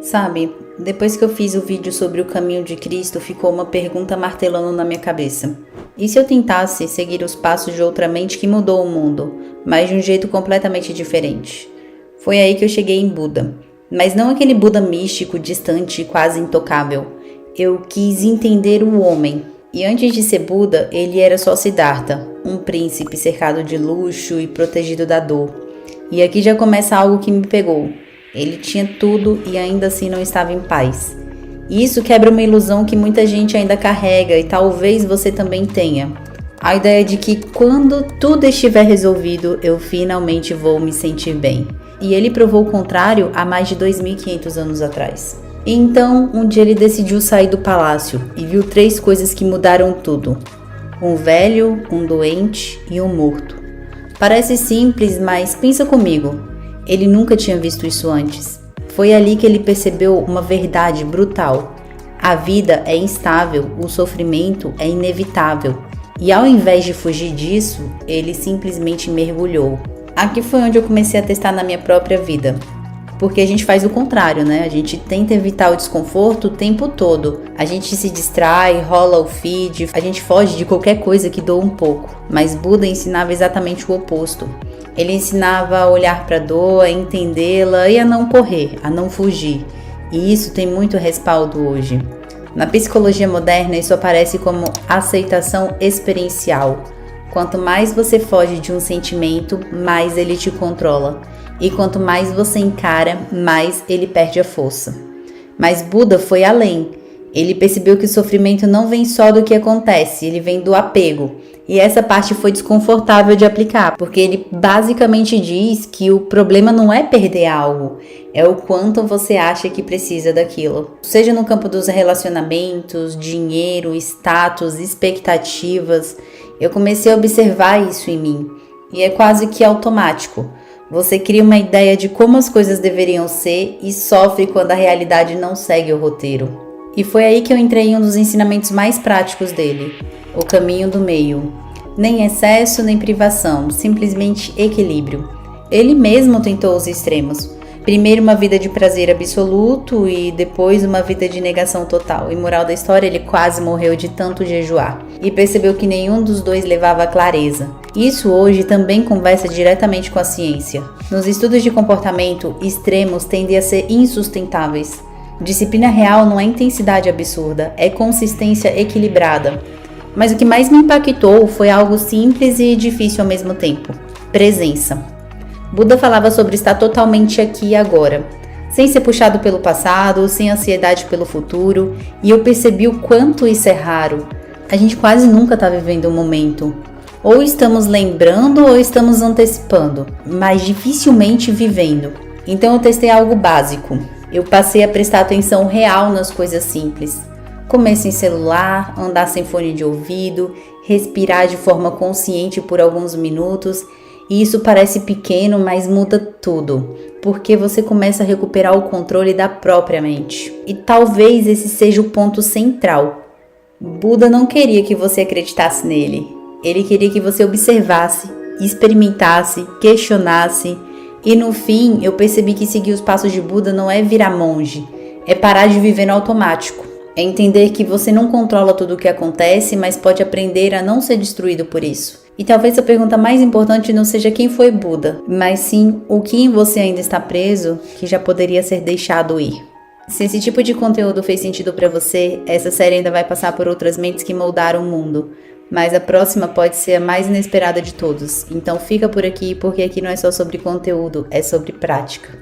Sabe, depois que eu fiz o vídeo sobre o caminho de Cristo, ficou uma pergunta martelando na minha cabeça. E se eu tentasse seguir os passos de outra mente que mudou o mundo, mas de um jeito completamente diferente? Foi aí que eu cheguei em Buda. Mas não aquele Buda místico, distante e quase intocável. Eu quis entender o homem. E antes de ser Buda, ele era só Siddhartha, um príncipe cercado de luxo e protegido da dor. E aqui já começa algo que me pegou. Ele tinha tudo e ainda assim não estava em paz. E isso quebra uma ilusão que muita gente ainda carrega e talvez você também tenha. A ideia de que quando tudo estiver resolvido, eu finalmente vou me sentir bem. E ele provou o contrário há mais de 2.500 anos atrás. E então, um dia ele decidiu sair do palácio e viu 3 coisas que mudaram tudo. Um velho, um doente e um morto. Parece simples, mas pensa comigo. Ele nunca tinha visto isso antes. Foi ali que ele percebeu uma verdade brutal. A vida é instável, o sofrimento é inevitável. E ao invés de fugir disso, ele simplesmente mergulhou. Aqui foi onde eu comecei a testar na minha própria vida. Porque a gente faz o contrário, né? A gente tenta evitar o desconforto o tempo todo. A gente se distrai, rola o feed, a gente foge de qualquer coisa que doa um pouco. Mas Buda ensinava exatamente o oposto. Ele ensinava a olhar para a dor, a entendê-la e a não correr, a não fugir. E isso tem muito respaldo hoje. Na psicologia moderna, isso aparece como aceitação experiencial. Quanto mais você foge de um sentimento, mais ele te controla. E quanto mais você encara, mais ele perde a força. Mas Buda foi além. Ele percebeu que o sofrimento não vem só do que acontece, ele vem do apego. E essa parte foi desconfortável de aplicar, porque ele basicamente diz que o problema não é perder algo, é o quanto você acha que precisa daquilo. Seja no campo dos relacionamentos, dinheiro, status, expectativas, eu comecei a observar isso em mim. E é quase que automático. Você cria uma ideia de como as coisas deveriam ser e sofre quando a realidade não segue o roteiro. E foi aí que eu entrei em um dos ensinamentos mais práticos dele, o caminho do meio. Nem excesso, nem privação, simplesmente equilíbrio. Ele mesmo tentou os extremos. Primeiro uma vida de prazer absoluto e depois uma vida de negação total. E moral da história, ele quase morreu de tanto jejuar. E percebeu que nenhum dos dois levava a clareza. Isso hoje também conversa diretamente com a ciência. Nos estudos de comportamento, extremos tendem a ser insustentáveis. Disciplina real não é intensidade absurda, é consistência equilibrada. Mas o que mais me impactou foi algo simples e difícil ao mesmo tempo: presença. Buda falava sobre estar totalmente aqui e agora, sem ser puxado pelo passado, sem ansiedade pelo futuro, e eu percebi o quanto isso é raro. A gente quase nunca está vivendo o momento. Ou estamos lembrando ou estamos antecipando, mas dificilmente vivendo. Então eu testei algo básico. Eu passei a prestar atenção real nas coisas simples. Comer sem celular, andar sem fone de ouvido, respirar de forma consciente por alguns minutos. E isso parece pequeno, mas muda tudo, porque você começa a recuperar o controle da própria mente. E talvez esse seja o ponto central. Buda não queria que você acreditasse nele. Ele queria que você observasse, experimentasse, questionasse. E no fim, eu percebi que seguir os passos de Buda não é virar monge, é parar de viver no automático. É entender que você não controla tudo o que acontece, mas pode aprender a não ser destruído por isso. E talvez a pergunta mais importante não seja quem foi Buda, mas sim o que em você ainda está preso que já poderia ser deixado ir. Se esse tipo de conteúdo fez sentido para você, essa série ainda vai passar por outras mentes que moldaram o mundo. Mas a próxima pode ser a mais inesperada de todos. Então fica por aqui, porque aqui não é só sobre conteúdo, é sobre prática.